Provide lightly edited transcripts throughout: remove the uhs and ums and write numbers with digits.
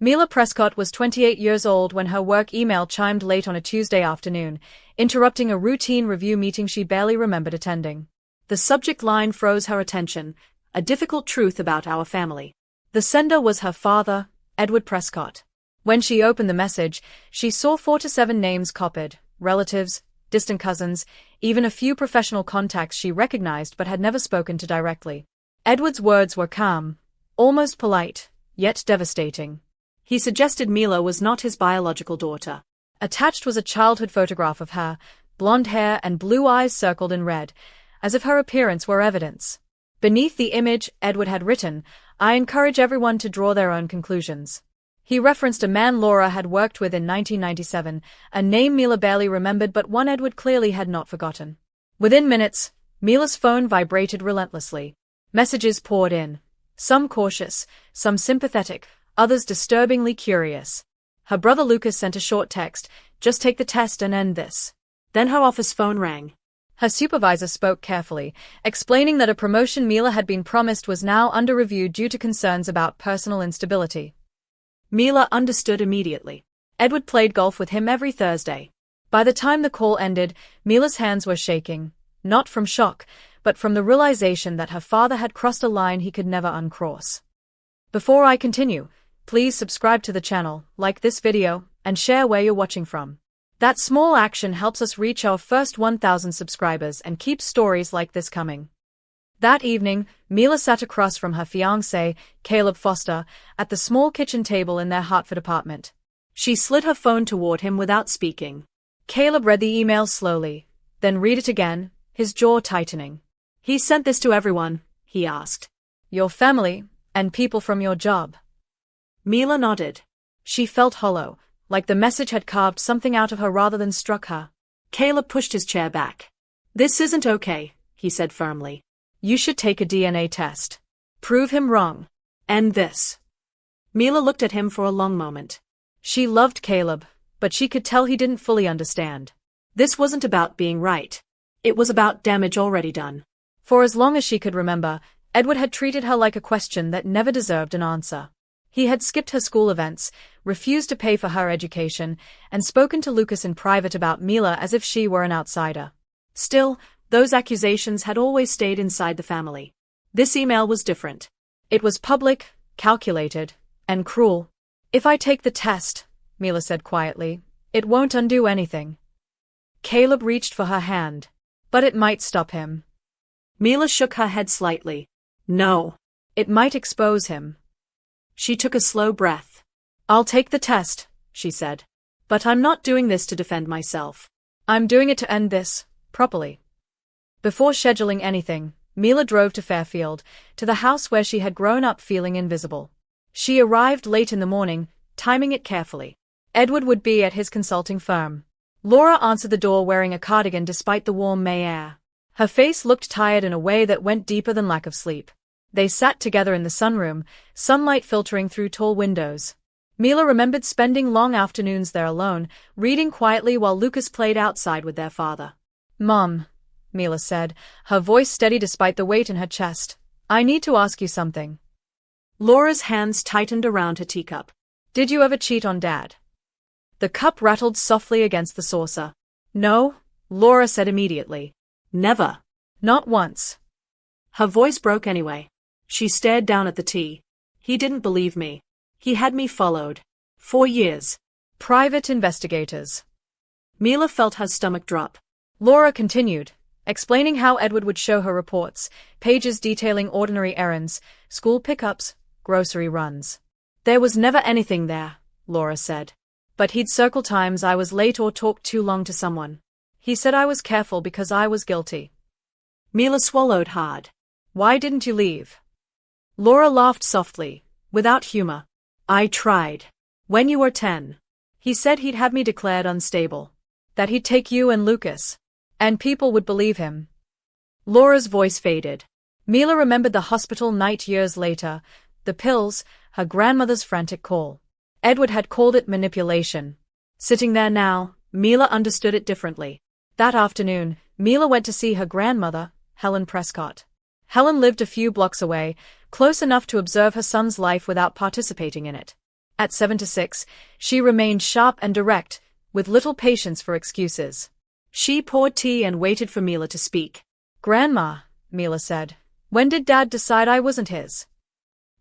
Mila Prescott was 28 years old when her work email chimed late on a Tuesday afternoon, interrupting a routine review meeting she barely remembered attending. The subject line froze her attention, a difficult truth about our family. The sender was her father, Edward Prescott. When she opened the message, she saw 4 to 7 names copied, relatives, distant cousins, even a few professional contacts she recognized but had never spoken to directly. Edward's words were calm, almost polite, yet devastating. He suggested Mila was not his biological daughter. Attached was a childhood photograph of her, blonde hair and blue eyes circled in red, as if her appearance were evidence. Beneath the image, Edward had written, "I encourage everyone to draw their own conclusions." He referenced a man Laura had worked with in 1997, a name Mila barely remembered but one Edward clearly had not forgotten. Within minutes, Mila's phone vibrated relentlessly. Messages poured in, some cautious, some sympathetic, others disturbingly curious. Her brother Lucas sent a short text, "Just take the test and end this." Then her office phone rang. Her supervisor spoke carefully, explaining that a promotion Mila had been promised was now under review due to concerns about personal instability. Mila understood immediately. Edward played golf with him every Thursday. By the time the call ended, Mila's hands were shaking, not from shock, but from the realization that her father had crossed a line he could never uncross. Before I continue, please subscribe to the channel, like this video, and share where you're watching from. That small action helps us reach our first 1,000 subscribers and keeps stories like this coming. That evening, Mila sat across from her fiancé, Caleb Foster, at the small kitchen table in their Hartford apartment. She slid her phone toward him without speaking. Caleb read the email slowly, then read it again, his jaw tightening. "He sent this to everyone," he asked. "Your family, and people from your job?" Mila nodded. She felt hollow, like the message had carved something out of her rather than struck her. Caleb pushed his chair back. "This isn't okay," he said firmly. "You should take a DNA test. Prove him wrong. End this." Mila looked at him for a long moment. She loved Caleb, but she could tell he didn't fully understand. This wasn't about being right. It was about damage already done. For as long as she could remember, Edward had treated her like a question that never deserved an answer. He had skipped her school events, refused to pay for her education, and spoken to Lucas in private about Mila as if she were an outsider. Still, those accusations had always stayed inside the family. This email was different. It was public, calculated, and cruel. "If I take the test," Mila said quietly, "it won't undo anything." Caleb reached for her hand. "But it might stop him." Mila shook her head slightly. "No. It might expose him." She took a slow breath. "I'll take the test," she said. "But I'm not doing this to defend myself. I'm doing it to end this, properly." Before scheduling anything, Mila drove to Fairfield, to the house where she had grown up feeling invisible. She arrived late in the morning, timing it carefully. Edward would be at his consulting firm. Laura answered the door wearing a cardigan despite the warm May air. Her face looked tired in a way that went deeper than lack of sleep. They sat together in the sunroom, sunlight filtering through tall windows. Mila remembered spending long afternoons there alone, reading quietly while Lucas played outside with their father. "Mom," Mila said, her voice steady despite the weight in her chest, "I need to ask you something." Laura's hands tightened around her teacup. "Did you ever cheat on Dad?" The cup rattled softly against the saucer. "No," Laura said immediately. "Never. Not once." Her voice broke anyway. She stared down at the tea. "He didn't believe me. He had me followed. 4 years. Private investigators." Mila felt her stomach drop. Laura continued, explaining how Edward would show her reports, pages detailing ordinary errands, school pickups, grocery runs. "There was never anything there," Laura said. "But he'd circle times I was late or talked too long to someone. He said I was careful because I was guilty." Mila swallowed hard. "Why didn't you leave?" Laura laughed softly, without humor. "I tried. When you were 10. He said he'd have me declared unstable. That he'd take you and Lucas. And people would believe him." Laura's voice faded. Mila remembered the hospital night years later, the pills, her grandmother's frantic call. Edward had called it manipulation. Sitting there now, Mila understood it differently. That afternoon, Mila went to see her grandmother, Helen Prescott. Helen lived a few blocks away, close enough to observe her son's life without participating in it. At 76, she remained sharp and direct, with little patience for excuses. She poured tea and waited for Mila to speak. "Grandma," Mila said, "when did Dad decide I wasn't his?"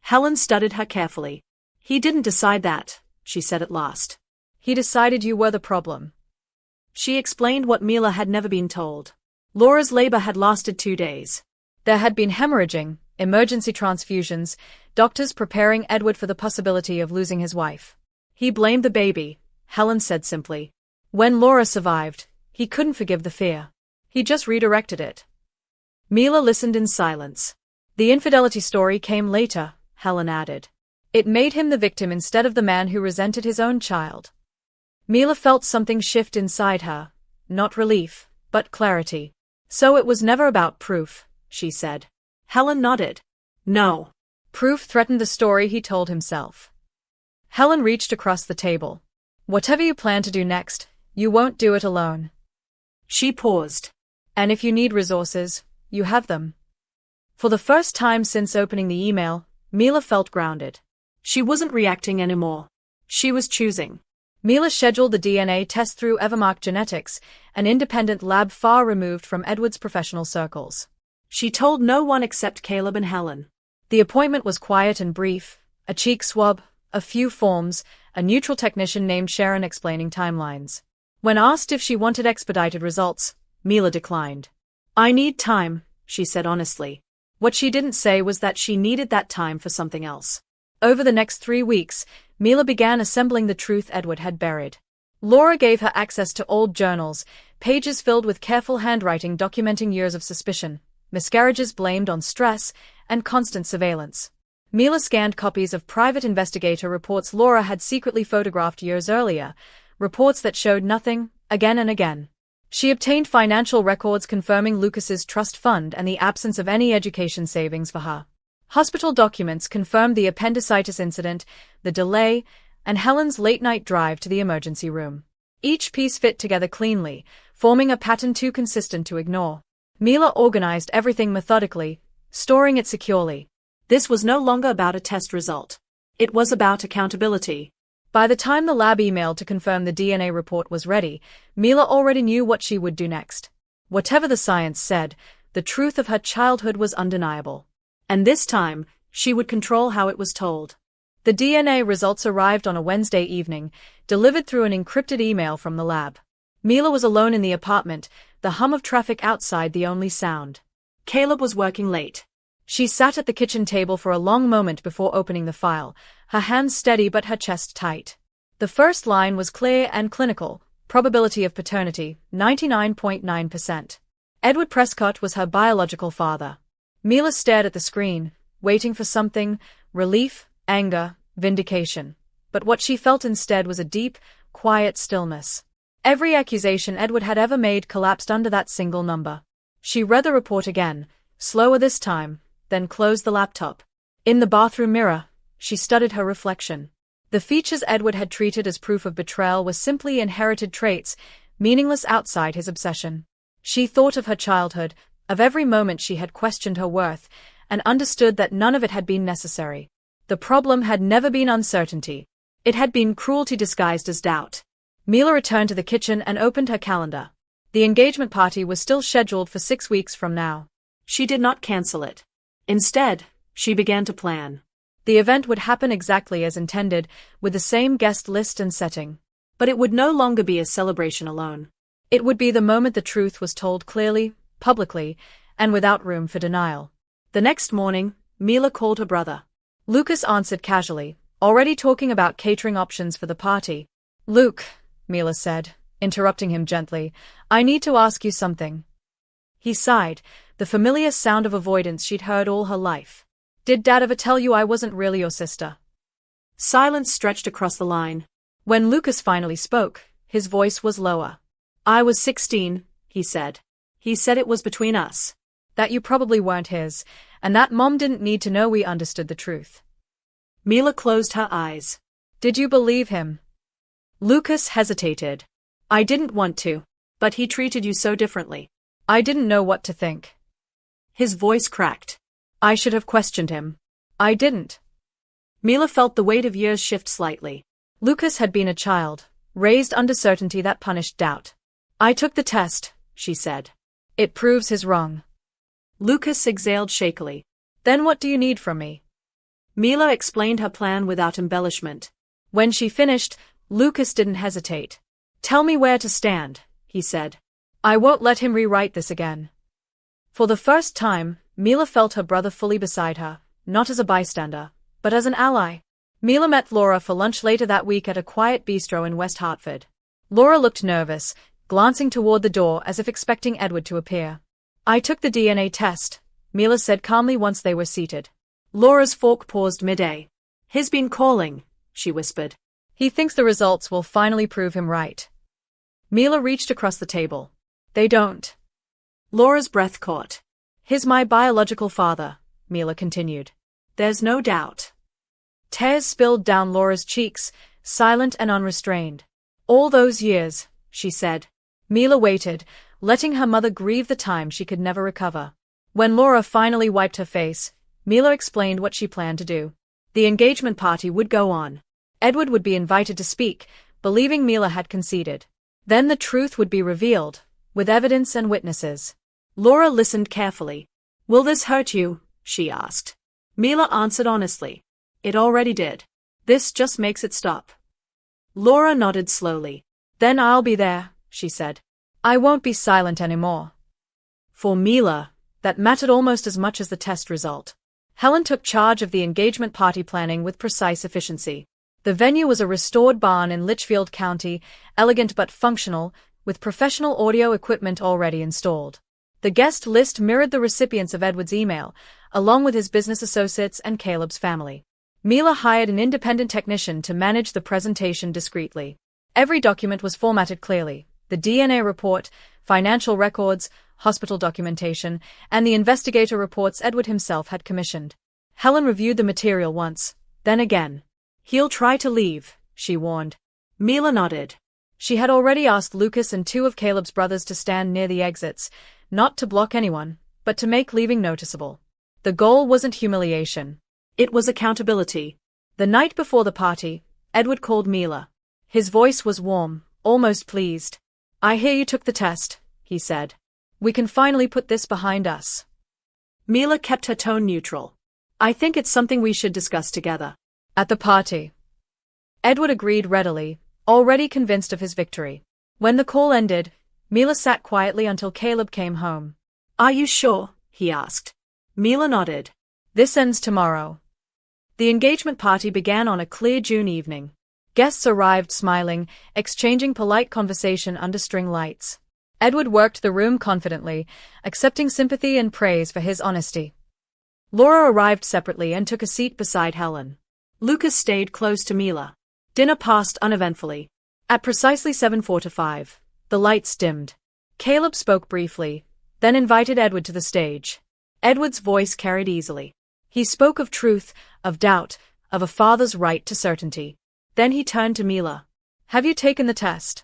Helen studied her carefully. "He didn't decide that," she said at last. "He decided you were the problem." She explained what Mila had never been told. Laura's labor had lasted 2 days. There had been hemorrhaging, emergency transfusions, doctors preparing Edward for the possibility of losing his wife. "He blamed the baby," Helen said simply. "When Laura survived, he couldn't forgive the fear. He just redirected it." Mila listened in silence. "The infidelity story came later," Helen added. "It made him the victim instead of the man who resented his own child." Mila felt something shift inside her, not relief, but clarity. "So it was never about proof," she said. Helen nodded. "No. Proof threatened the story he told himself." Helen reached across the table. "Whatever you plan to do next, you won't do it alone." She paused. "And if you need resources, you have them." For the first time since opening the email, Mila felt grounded. She wasn't reacting anymore. She was choosing. Mila scheduled the DNA test through Evermark Genetics, an independent lab far removed from Edward's professional circles. She told no one except Caleb and Helen. The appointment was quiet and brief: a cheek swab, a few forms, a neutral technician named Sharon explaining timelines. When asked if she wanted expedited results, Mila declined. "I need time," she said honestly. What she didn't say was that she needed that time for something else. Over the next 3 weeks, Mila began assembling the truth Edward had buried. Laura gave her access to old journals, pages filled with careful handwriting documenting years of suspicion, miscarriages blamed on stress, and constant surveillance. Mila scanned copies of private investigator reports Laura had secretly photographed years earlier, reports that showed nothing, again and again. She obtained financial records confirming Lucas's trust fund and the absence of any education savings for her. Hospital documents confirmed the appendicitis incident, the delay, and Helen's late-night drive to the emergency room. Each piece fit together cleanly, forming a pattern too consistent to ignore. Mila organized everything methodically, storing it securely. This was no longer about a test result. It was about accountability. By the time the lab email to confirm the DNA report was ready, Mila already knew what she would do next. Whatever the science said, the truth of her childhood was undeniable. And this time, she would control how it was told. The DNA results arrived on a Wednesday evening, delivered through an encrypted email from the lab. Mila was alone in the apartment, the hum of traffic outside the only sound. Caleb was working late. She sat at the kitchen table for a long moment before opening the file, her hands steady but her chest tight. The first line was clear and clinical: probability of paternity, 99.9%. Edward Prescott was her biological father. Mila stared at the screen, waiting for something: relief, anger, vindication. But what she felt instead was a deep, quiet stillness. Every accusation Edward had ever made collapsed under that single number. She read the report again, slower this time, then closed the laptop. In the bathroom mirror, she studied her reflection. The features Edward had treated as proof of betrayal were simply inherited traits, meaningless outside his obsession. She thought of her childhood, of every moment she had questioned her worth, and understood that none of it had been necessary. The problem had never been uncertainty. It had been cruelty disguised as doubt. Mila returned to the kitchen and opened her calendar. The engagement party was still scheduled for 6 weeks from now. She did not cancel it. Instead, she began to plan. The event would happen exactly as intended, with the same guest list and setting. But it would no longer be a celebration alone. It would be the moment the truth was told clearly, publicly, and without room for denial. The next morning, Mila called her brother. Lucas answered casually, already talking about catering options for the party. "Luke," Mila said, interrupting him gently, "I need to ask you something." He sighed, the familiar sound of avoidance she'd heard all her life. "Did Dad ever tell you I wasn't really your sister?" Silence stretched across the line. When Lucas finally spoke, his voice was lower. "I was 16, he said. He said it was between us. That you probably weren't his, and that Mom didn't need to know we understood the truth." Mila closed her eyes. "Did you believe him?" Lucas hesitated. "I didn't want to, but he treated you so differently." "I didn't know what to think." His voice cracked. "I should have questioned him." "I didn't." Mila felt the weight of years shift slightly. Lucas had been a child, raised under certainty that punished doubt. "I took the test," she said. "It proves he's wrong." Lucas exhaled shakily. "Then what do you need from me?" Mila explained her plan without embellishment. When she finished, Lucas didn't hesitate. "Tell me where to stand," he said. "I won't let him rewrite this again." For the first time, Mila felt her brother fully beside her, not as a bystander, but as an ally. Mila met Laura for lunch later that week at a quiet bistro in West Hartford. Laura looked nervous, glancing toward the door as if expecting Edward to appear. "I took the DNA test," Mila said calmly once they were seated. Laura's fork paused mid-A. "He's been calling," she whispered. "He thinks the results will finally prove him right." Mila reached across the table. "They don't." Laura's breath caught. "He's my biological father," Mila continued. "There's no doubt." Tears spilled down Laura's cheeks, silent and unrestrained. "All those years," she said. Mila waited, letting her mother grieve the time she could never recover. When Laura finally wiped her face, Mila explained what she planned to do. The engagement party would go on. Edward would be invited to speak, believing Mila had conceded. Then the truth would be revealed, with evidence and witnesses. Laura listened carefully. "Will this hurt you?" she asked. Mila answered honestly. "It already did. This just makes it stop." Laura nodded slowly. "Then I'll be there," she said. "I won't be silent anymore." For Mila, that mattered almost as much as the test result. Helen took charge of the engagement party planning with precise efficiency. The venue was a restored barn in Litchfield County, elegant but functional, with professional audio equipment already installed. The guest list mirrored the recipients of Edward's email, along with his business associates and Caleb's family. Mila hired an independent technician to manage the presentation discreetly. Every document was formatted clearly: the DNA report, financial records, hospital documentation, and the investigator reports Edward himself had commissioned. Helen reviewed the material once, then again. "He'll try to leave," she warned. Mila nodded. She had already asked Lucas and two of Caleb's brothers to stand near the exits, not to block anyone, but to make leaving noticeable. The goal wasn't humiliation. It was accountability. The night before the party, Edward called Mila. His voice was warm, almost pleased. "I hear you took the test," he said. "We can finally put this behind us." Mila kept her tone neutral. "I think it's something we should discuss together." At the party. Edward agreed readily, already convinced of his victory. When the call ended, Mila sat quietly until Caleb came home. "Are you sure?" he asked. Mila nodded. "This ends tomorrow." The engagement party began on a clear June evening. Guests arrived smiling, exchanging polite conversation under string lights. Edward worked the room confidently, accepting sympathy and praise for his honesty. Laura arrived separately and took a seat beside Helen. Lucas stayed close to Mila. Dinner passed uneventfully. At precisely 7:45, the lights dimmed. Caleb spoke briefly, then invited Edward to the stage. Edward's voice carried easily. He spoke of truth, of doubt, of a father's right to certainty. Then he turned to Mila. "Have you taken the test?"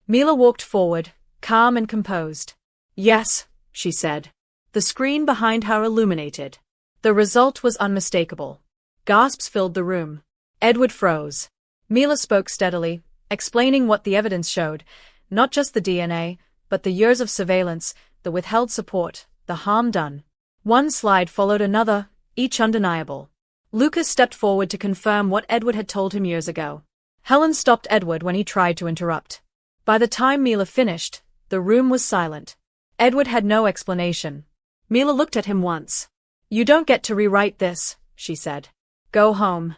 Mila walked forward, calm and composed. "Yes," she said. The screen behind her illuminated. The result was unmistakable. Gasps filled the room. Edward froze. Mila spoke steadily, explaining what the evidence showed, not just the DNA, but the years of surveillance, the withheld support, the harm done. One slide followed another, each undeniable. Lucas stepped forward to confirm what Edward had told him years ago. Helen stopped Edward when he tried to interrupt. By the time Mila finished, the room was silent. Edward had no explanation. Mila looked at him once. "You don't get to rewrite this," she said. "Go home."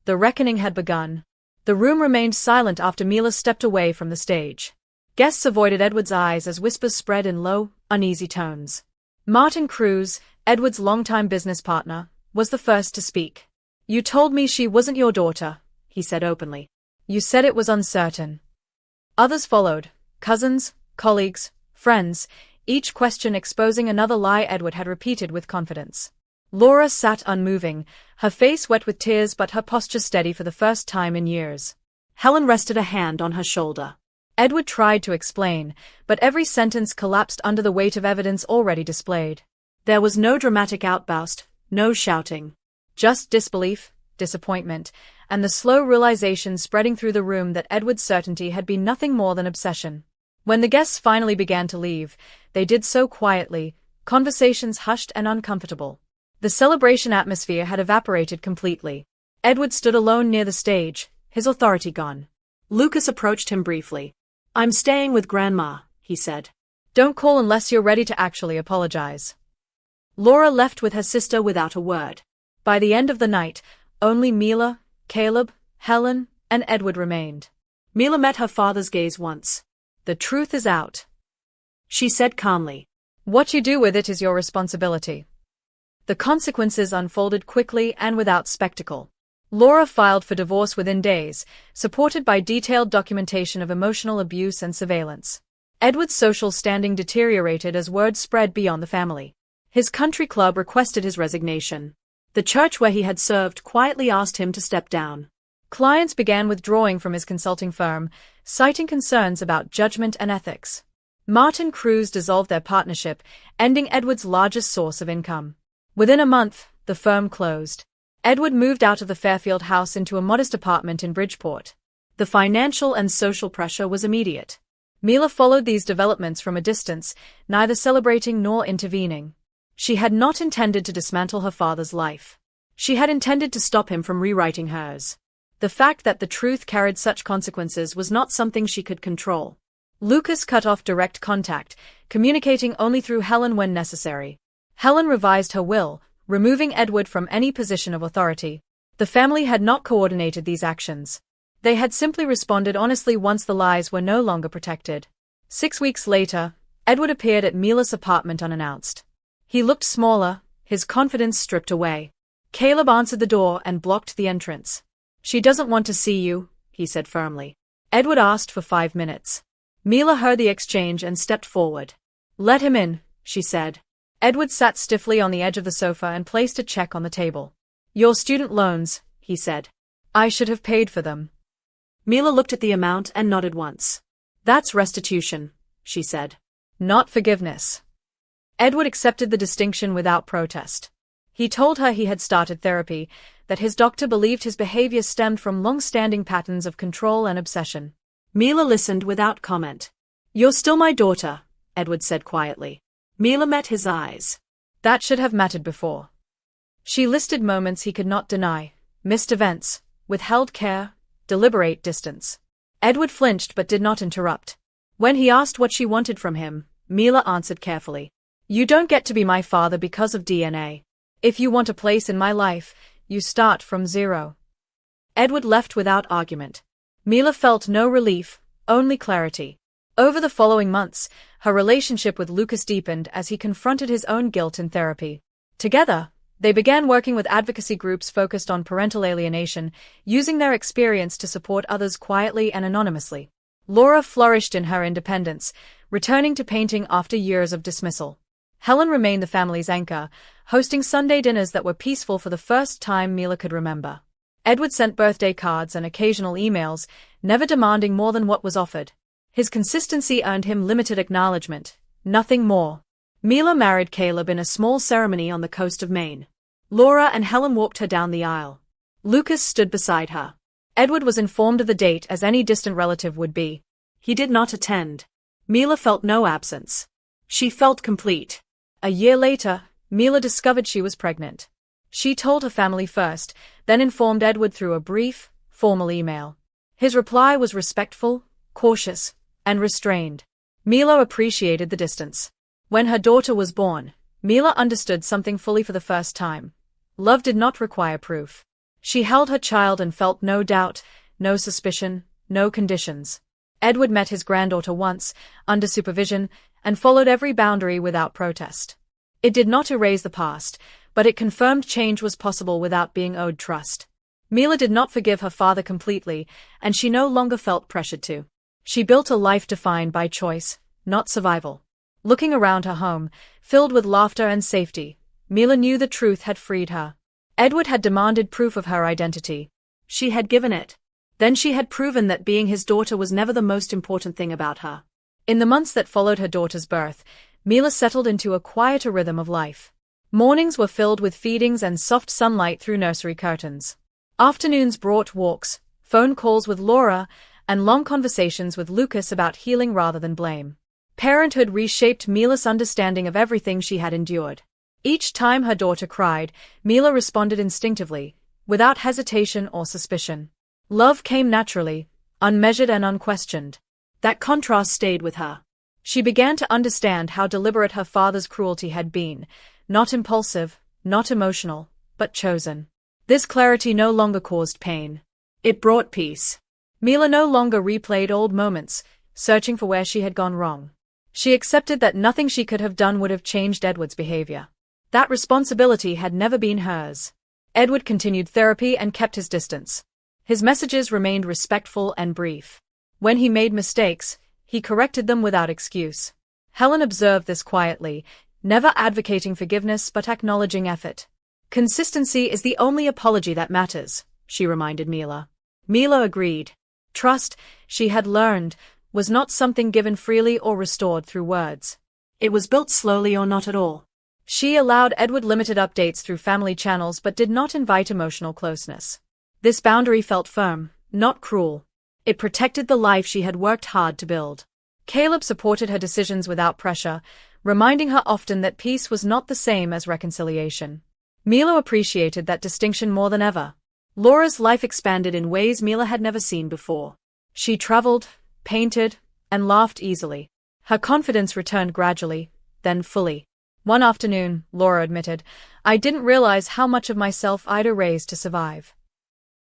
The reckoning had begun. The room remained silent after Mila stepped away from the stage. Guests avoided Edward's eyes as whispers spread in low, uneasy tones. Martin Cruz, Edward's longtime business partner, was the first to speak. "You told me she wasn't your daughter," he said openly. "You said it was uncertain." Others followed, cousins, colleagues, friends, each question exposing another lie Edward had repeated with confidence. Laura sat unmoving, her face wet with tears but her posture steady for the first time in years. Helen rested a hand on her shoulder. Edward tried to explain, but every sentence collapsed under the weight of evidence already displayed. There was no dramatic outburst, no shouting. Just disbelief, disappointment, and the slow realization spreading through the room that Edward's certainty had been nothing more than obsession. When the guests finally began to leave, they did so quietly, conversations hushed and uncomfortable. The celebration atmosphere had evaporated completely. Edward stood alone near the stage, his authority gone. Lucas approached him briefly. "I'm staying with Grandma," he said. "Don't call unless you're ready to actually apologize." Laura left with her sister without a word. By the end of the night, only Mila, Caleb, Helen, and Edward remained. Mila met her father's gaze once. "The truth is out," she said calmly. "What you do with it is your responsibility." The consequences unfolded quickly and without spectacle. Laura filed for divorce within days, supported by detailed documentation of emotional abuse and surveillance. Edward's social standing deteriorated as word spread beyond the family. His country club requested his resignation. The church where he had served quietly asked him to step down. Clients began withdrawing from his consulting firm, citing concerns about judgment and ethics. Martin Cruz dissolved their partnership, ending Edward's largest source of income. Within a month, the firm closed. Edward moved out of the Fairfield house into a modest apartment in Bridgeport. The financial and social pressure was immediate. Mila followed these developments from a distance, neither celebrating nor intervening. She had not intended to dismantle her father's life. She had intended to stop him from rewriting hers. The fact that the truth carried such consequences was not something she could control. Lucas cut off direct contact, communicating only through Helen when necessary. Helen revised her will, removing Edward from any position of authority. The family had not coordinated these actions. They had simply responded honestly once the lies were no longer protected. 6 weeks later, Edward appeared at Mila's apartment unannounced. He looked smaller, his confidence stripped away. Caleb answered the door and blocked the entrance. "She doesn't want to see you," he said firmly. Edward asked for 5 minutes. Mila heard the exchange and stepped forward. "Let him in," she said. Edward sat stiffly on the edge of the sofa and placed a check on the table. "Your student loans," he said. "I should have paid for them." Mila looked at the amount and nodded once. "That's restitution," she said. "Not forgiveness." Edward accepted the distinction without protest. He told her he had started therapy, that his doctor believed his behavior stemmed from long-standing patterns of control and obsession. Mila listened without comment. "You're still my daughter," Edward said quietly. Mila met his eyes. That should have mattered before. She listed moments he could not deny, missed events, withheld care, deliberate distance. Edward flinched but did not interrupt. When he asked what she wanted from him, Mila answered carefully. "You don't get to be my father because of DNA. If you want a place in my life, you start from zero." Edward left without argument. Mila felt no relief, only clarity. Over the following months, her relationship with Lucas deepened as he confronted his own guilt in therapy. Together, they began working with advocacy groups focused on parental alienation, using their experience to support others quietly and anonymously. Laura flourished in her independence, returning to painting after years of dismissal. Helen remained the family's anchor, hosting Sunday dinners that were peaceful for the first time Mila could remember. Edward sent birthday cards and occasional emails, never demanding more than what was offered. His consistency earned him limited acknowledgement, nothing more. Mila married Caleb in a small ceremony on the coast of Maine. Laura and Helen walked her down the aisle. Lucas stood beside her. Edward was informed of the date as any distant relative would be. He did not attend. Mila felt no absence. She felt complete. A year later, Mila discovered she was pregnant. She told her family first, then informed Edward through a brief, formal email. His reply was respectful, cautious, and restrained. Mila appreciated the distance. When her daughter was born, Mila understood something fully for the first time. Love did not require proof. She held her child and felt no doubt, no suspicion, no conditions. Edward met his granddaughter once, under supervision, and followed every boundary without protest. It did not erase the past, but it confirmed change was possible without being owed trust. Mila did not forgive her father completely, and she no longer felt pressured to. She built a life defined by choice, not survival. Looking around her home, filled with laughter and safety, Mila knew the truth had freed her. Edward had demanded proof of her identity. She had given it. Then she had proven that being his daughter was never the most important thing about her. In the months that followed her daughter's birth, Mila settled into a quieter rhythm of life. Mornings were filled with feedings and soft sunlight through nursery curtains. Afternoons brought walks, phone calls with Laura, and long conversations with Lucas about healing rather than blame. Parenthood reshaped Mila's understanding of everything she had endured. Each time her daughter cried, Mila responded instinctively, without hesitation or suspicion. Love came naturally, unmeasured and unquestioned. That contrast stayed with her. She began to understand how deliberate her father's cruelty had been, not impulsive, not emotional, but chosen. This clarity no longer caused pain. It brought peace. Mila no longer replayed old moments, searching for where she had gone wrong. She accepted that nothing she could have done would have changed Edward's behavior. That responsibility had never been hers. Edward continued therapy and kept his distance. His messages remained respectful and brief. When he made mistakes, he corrected them without excuse. Helen observed this quietly, never advocating forgiveness but acknowledging effort. Consistency is the only apology that matters, she reminded Mila. Mila agreed. Trust, she had learned, was not something given freely or restored through words. It was built slowly or not at all. She allowed Edward limited updates through family channels but did not invite emotional closeness. This boundary felt firm, not cruel. It protected the life she had worked hard to build. Caleb supported her decisions without pressure, reminding her often that peace was not the same as reconciliation. Mila appreciated that distinction more than ever. Laura's life expanded in ways Mila had never seen before. She traveled, painted, and laughed easily. Her confidence returned gradually, then fully. One afternoon, Laura admitted, I didn't realize how much of myself I'd erased to survive.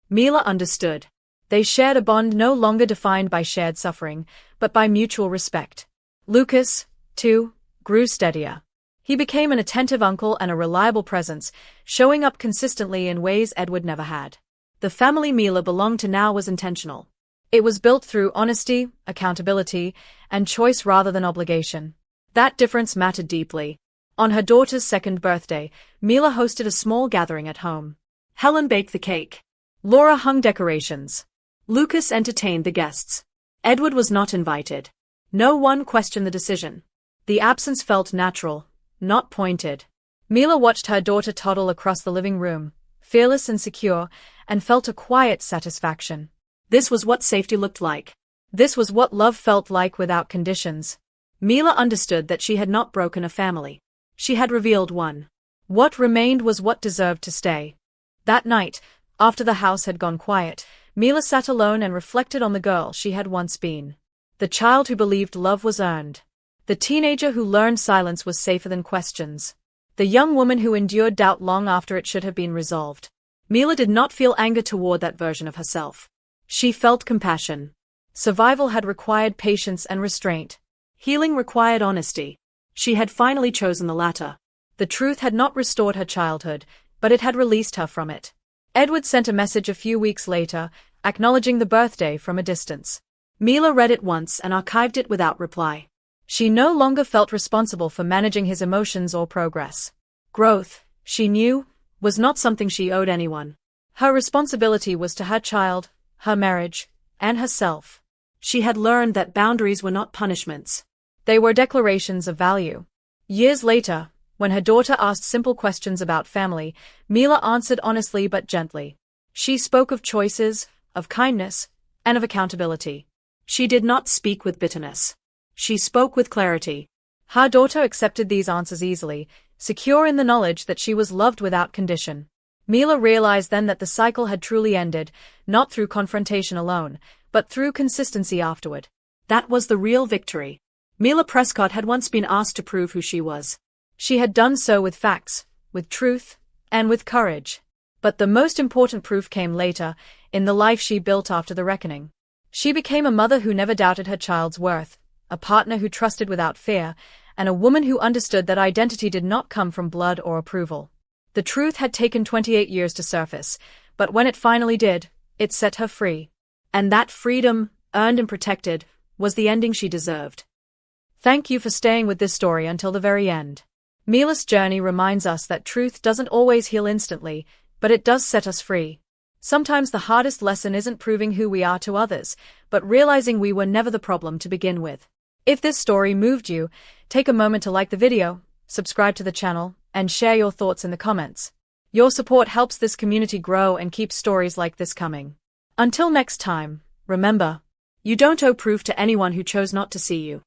Mila understood. They shared a bond no longer defined by shared suffering, but by mutual respect. Lucas, too, grew steadier. He became an attentive uncle and a reliable presence, showing up consistently in ways Edward never had. The family Mila belonged to now was intentional. It was built through honesty, accountability, and choice rather than obligation. That difference mattered deeply. On her daughter's second birthday, Mila hosted a small gathering at home. Helen baked the cake. Laura hung decorations. Lucas entertained the guests. Edward was not invited. No one questioned the decision. The absence felt natural, not pointed. Mila watched her daughter toddle across the living room, fearless and secure, and felt a quiet satisfaction. This was what safety looked like. This was what love felt like without conditions. Mila understood that she had not broken a family. She had revealed one. What remained was what deserved to stay. That night, after the house had gone quiet, Mila sat alone and reflected on the girl she had once been. The child who believed love was earned. The teenager who learned silence was safer than questions. The young woman who endured doubt long after it should have been resolved. Mila did not feel anger toward that version of herself. She felt compassion. Survival had required patience and restraint. Healing required honesty. She had finally chosen the latter. The truth had not restored her childhood, but it had released her from it. Edward sent a message a few weeks later, acknowledging the birthday from a distance. Mila read it once and archived it without reply. She no longer felt responsible for managing his emotions or progress. Growth, she knew, was not something she owed anyone. Her responsibility was to her child, her marriage, and herself. She had learned that boundaries were not punishments. They were declarations of value. Years later, when her daughter asked simple questions about family, Mila answered honestly but gently. She spoke of choices, of kindness, and of accountability. She did not speak with bitterness. She spoke with clarity. Her daughter accepted these answers easily, secure in the knowledge that she was loved without condition. Mila realized then that the cycle had truly ended, not through confrontation alone, but through consistency afterward. That was the real victory. Mila Prescott had once been asked to prove who she was. She had done so with facts, with truth, and with courage. But the most important proof came later, in the life she built after the reckoning. She became a mother who never doubted her child's worth, a partner who trusted without fear, and a woman who understood that identity did not come from blood or approval. The truth had taken 28 years to surface, but when it finally did, it set her free. And that freedom, earned and protected, was the ending she deserved. Thank you for staying with this story until the very end. Mila's journey reminds us that truth doesn't always heal instantly, but it does set us free. Sometimes the hardest lesson isn't proving who we are to others, but realizing we were never the problem to begin with. If this story moved you, take a moment to like the video, subscribe to the channel, and share your thoughts in the comments. Your support helps this community grow and keeps stories like this coming. Until next time, remember, you don't owe proof to anyone who chose not to see you.